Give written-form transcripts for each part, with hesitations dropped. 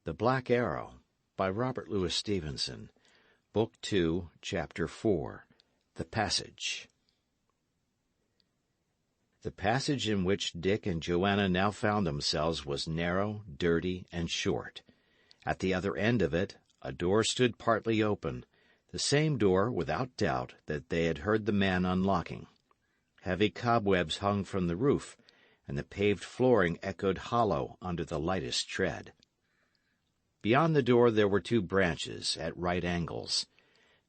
The Black Arrow, by Robert Louis Stevenson, Book 2, Chapter 4, The Passage. The passage in which Dick and Joanna now found themselves was narrow, dirty, and short. At the other end of it, a door stood partly open, the same door, without doubt, that they had heard the man unlocking. Heavy cobwebs hung from the roof, and the paved flooring echoed hollow under the lightest tread. Beyond the door there were two branches, at right angles.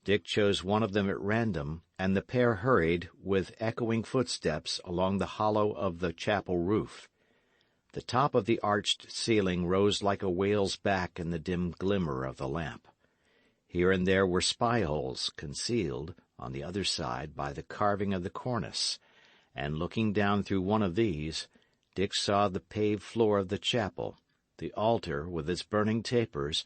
Dick chose one of them at random, and the pair hurried, with echoing footsteps, along the hollow of the chapel roof. The top of the arched ceiling rose like a whale's back in the dim glimmer of the lamp. Here and there were spy-holes, concealed, on the other side, by the carving of the cornice, and looking down through one of these, Dick saw the paved floor of the chapel, the altar with its burning tapers,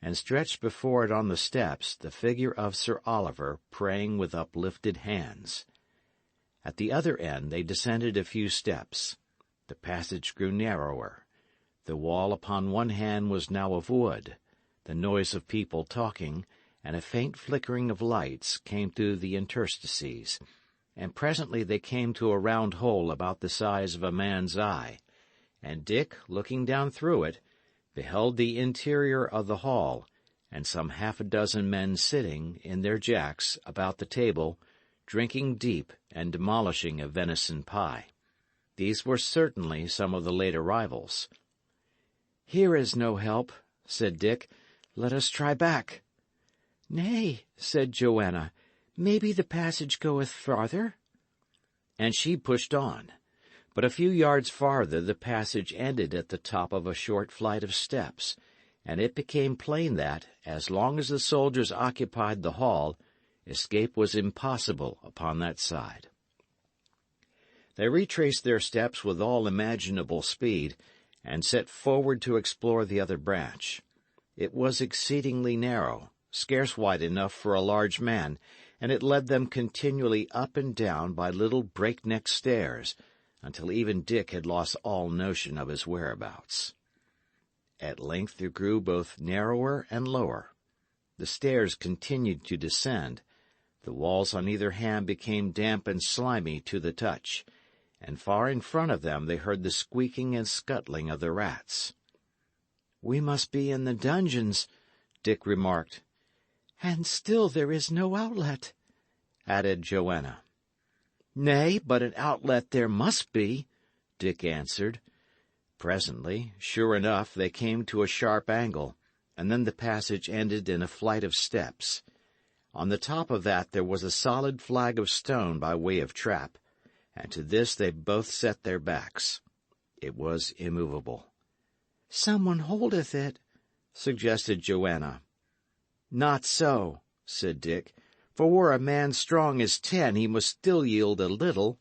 and stretched before it on the steps the figure of Sir Oliver praying with uplifted hands. At the other end they descended a few steps. The passage grew narrower. The wall upon one hand was now of wood. The noise of people talking, and a faint flickering of lights, came through the interstices, and presently they came to a round hole about the size of a man's eye, and Dick, looking down through it, beheld the interior of the hall, and some half a dozen men sitting, in their jacks, about the table, drinking deep and demolishing a venison pie. These were certainly some of the late arrivals. "Here is no help," said Dick. "Let us try back." "Nay," said Joanna, "maybe the passage goeth farther." And she pushed on. But a few yards farther the passage ended at the top of a short flight of steps, and it became plain that, as long as the soldiers occupied the hall, escape was impossible upon that side. They retraced their steps with all imaginable speed, and set forward to explore the other branch. It was exceedingly narrow, scarce wide enough for a large man, and it led them continually up and down by little breakneck stairs, until even Dick had lost all notion of his whereabouts. At length it grew both narrower and lower. The stairs continued to descend. The walls on either hand became damp and slimy to the touch, and far in front of them they heard the squeaking and scuttling of the rats. "We must be in the dungeons," Dick remarked. "And still there is no outlet," added Joanna. "Nay, but an outlet there must be," Dick answered. Presently, sure enough, they came to a sharp angle, and then the passage ended in a flight of steps. On the top of that there was a solid flag of stone by way of trap, and to this they both set their backs. It was immovable. "Someone holdeth it," suggested Joanna. "Not so," said Dick. "For were a man strong as 10, he must still yield a little.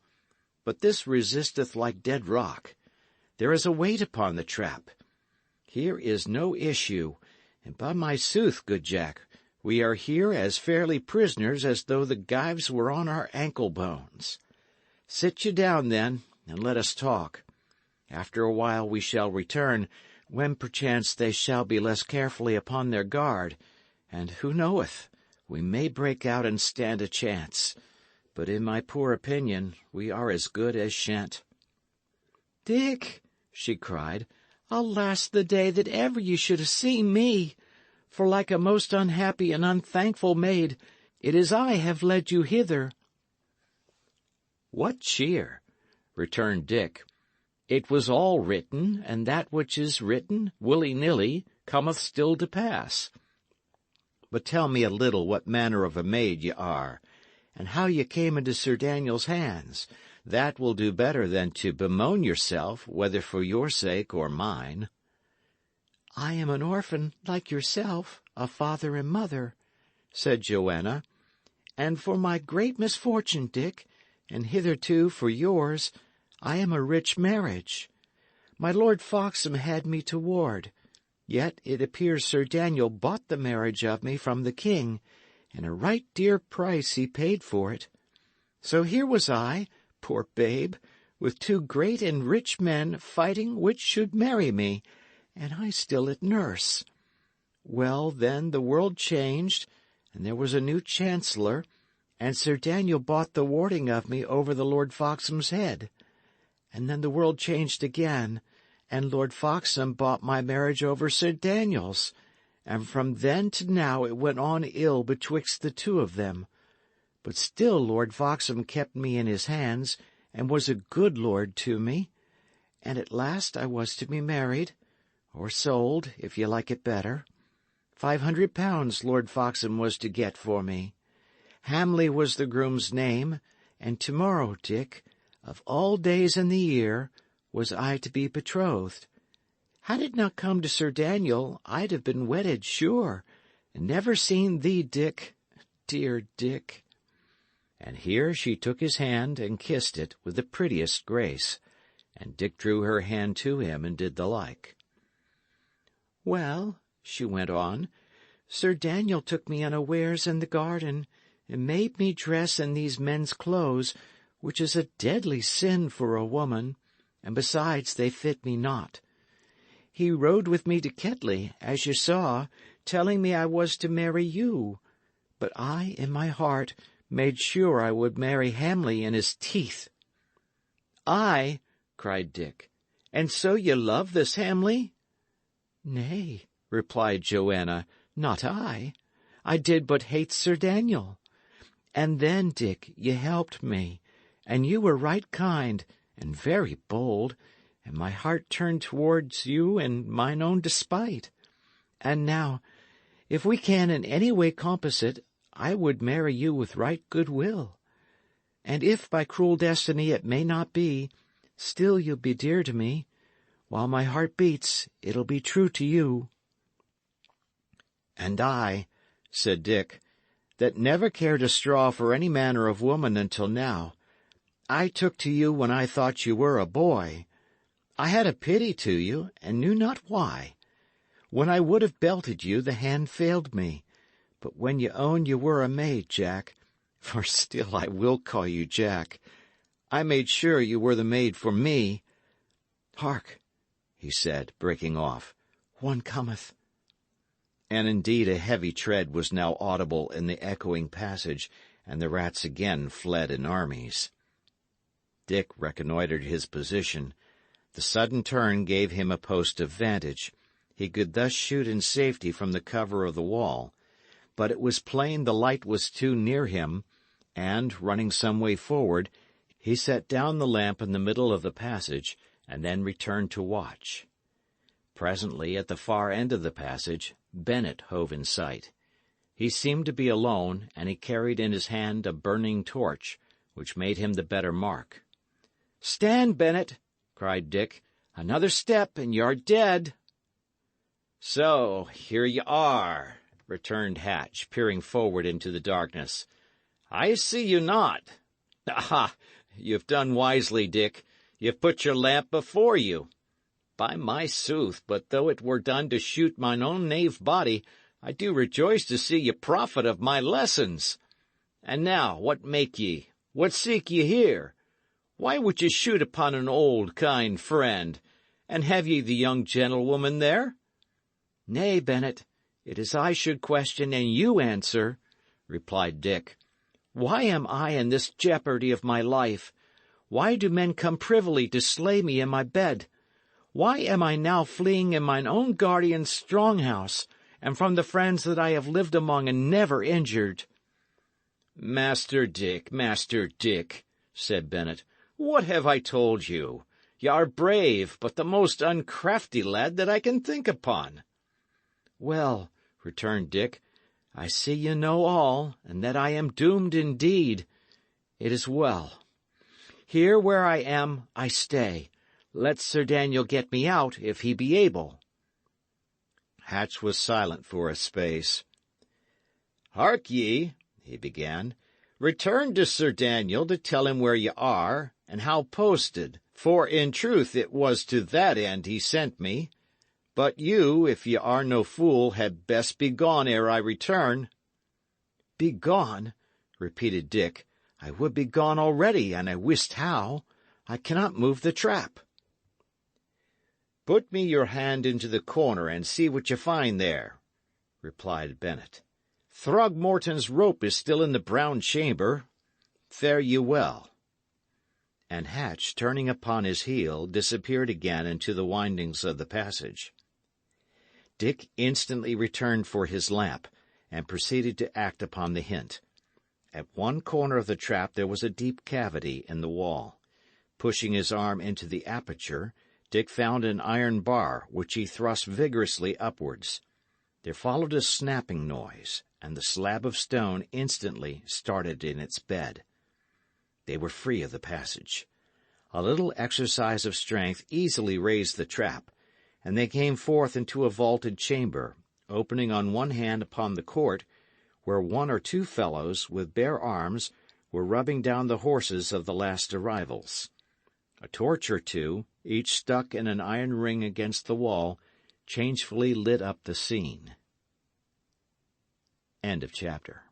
But this resisteth like dead rock. There is a weight upon the trap. Here is no issue, and by my sooth, good Jack, we are here as fairly prisoners as though the gyves were on our ankle bones. Sit ye down, then, and let us talk. After a while we shall return, when perchance they shall be less carefully upon their guard, and who knoweth? We may break out and stand a chance, but in my poor opinion we are as good as shan't." "Dick," she cried, "alas the day that ever ye should have seen me! For like a most unhappy and unthankful maid, it is I have led you hither." "What cheer?" returned Dick. "It was all written, and that which is written, willy-nilly, cometh still to pass. But tell me a little what manner of a maid ye are, and how ye came into Sir Daniel's hands. That will do better than to bemoan yourself, whether for your sake or mine." "I am an orphan, like yourself, of father and mother," said Joanna. "And for my great misfortune, Dick, and hitherto for yours, I am a rich marriage. My Lord Foxham had me to ward. Yet it appears Sir Daniel bought the marriage of me from the king, and a right dear price he paid for it. So here was I, poor babe, with two great and rich men fighting which should marry me, and I still at nurse. Well, then the world changed, and there was a new chancellor, and Sir Daniel bought the warding of me over the Lord Foxham's head. And then the world changed again, and Lord Foxham bought my marriage over Sir Daniel's, and from then to now it went on ill betwixt the two of them. But still Lord Foxham kept me in his hands, and was a good lord to me. And at last I was to be married, or sold, if you like it better. £500 Lord Foxham was to get for me. Hamley was the groom's name, and tomorrow, Dick, of all days in the year, was I to be betrothed. Had it not come to Sir Daniel, I'd have been wedded, sure, and never seen thee, Dick, dear Dick. And here she took his hand and kissed it with the prettiest grace, and Dick drew her hand to him and did the like. "Well," she went on, "Sir Daniel took me unawares in the garden, and made me dress in these men's clothes, which is a deadly sin for a woman, and besides they fit me not. He rode with me to Ketley, as you saw, telling me I was to marry you. But I, in my heart, made sure I would marry Hamley in his teeth." "Ay," cried Dick, "and so ye love this Hamley?" "Nay," replied Joanna, "not I. I did but hate Sir Daniel. And then, Dick, ye helped me, and you were right kind, and very bold, and my heart turned towards you in mine own despite. And now, if we can in any way compass it, I would marry you with right good will. And if by cruel destiny it may not be, still you'll be dear to me. While my heart beats, it'll be true to you." "And I," said Dick, "that never cared a straw for any man or of woman until now, I took to you when I thought you were a boy. I had a pity to you, and knew not why. When I would have belted you, the hand failed me. But when you owned you were a maid, Jack, for still I will call you Jack, I made sure you were the maid for me. Hark," he said, breaking off, "one cometh." And indeed a heavy tread was now audible in the echoing passage, and the rats again fled in armies. Dick reconnoitred his position. The sudden turn gave him a post of vantage. He could thus shoot in safety from the cover of the wall. But it was plain the light was too near him, and, running some way forward, he set down the lamp in the middle of the passage, and then returned to watch. Presently, at the far end of the passage, Bennet hove in sight. He seemed to be alone, and he carried in his hand a burning torch, which made him the better mark. "Stand, Bennet!" cried Dick. "Another step, and you're dead." "So here ye are," returned Hatch, peering forward into the darkness. "I see you not. Aha! You've done wisely, Dick. You've put your lamp before you. By my sooth, but though it were done to shoot mine own knave body, I do rejoice to see ye profit of my lessons. And now, what make ye? What seek ye here? Why would ye shoot upon an old, kind friend? And have ye the young gentlewoman there?" "Nay, Bennet, it is I should question, and you answer," replied Dick. "Why am I in this jeopardy of my life? Why do men come privily to slay me in my bed? Why am I now fleeing in mine own guardian's strong house, and from the friends that I have lived among and never injured?" Master Dick," said Bennet, "what have I told you? Y' are brave, but the most uncrafty lad that I can think upon." "Well," returned Dick, "I see you know all, and that I am doomed indeed. It is well. Here where I am, I stay. Let Sir Daniel get me out, if he be able." Hatch was silent for a space. "Hark ye," he began, "return to Sir Daniel to tell him where ye are, and how posted, for in truth it was to that end he sent me. But you, if ye are no fool, had best be gone ere I return." "Be gone?" repeated Dick. "I would be gone already, and I wist how. I cannot move the trap." "Put me your hand into the corner and see what you find there," replied Bennet. "Throgmorton's rope is still in the brown chamber. Fare ye well." And Hatch, turning upon his heel, disappeared again into the windings of the passage. Dick instantly returned for his lamp, and proceeded to act upon the hint. At one corner of the trap there was a deep cavity in the wall. Pushing his arm into the aperture, Dick found an iron bar, which he thrust vigorously upwards. There followed a snapping noise, and the slab of stone instantly started in its bed. They were free of the passage. A little exercise of strength easily raised the trap, and they came forth into a vaulted chamber, opening on one hand upon the court, where one or two fellows, with bare arms, were rubbing down the horses of the last arrivals. A torch or two, each stuck in an iron ring against the wall, changefully lit up the scene. End of chapter.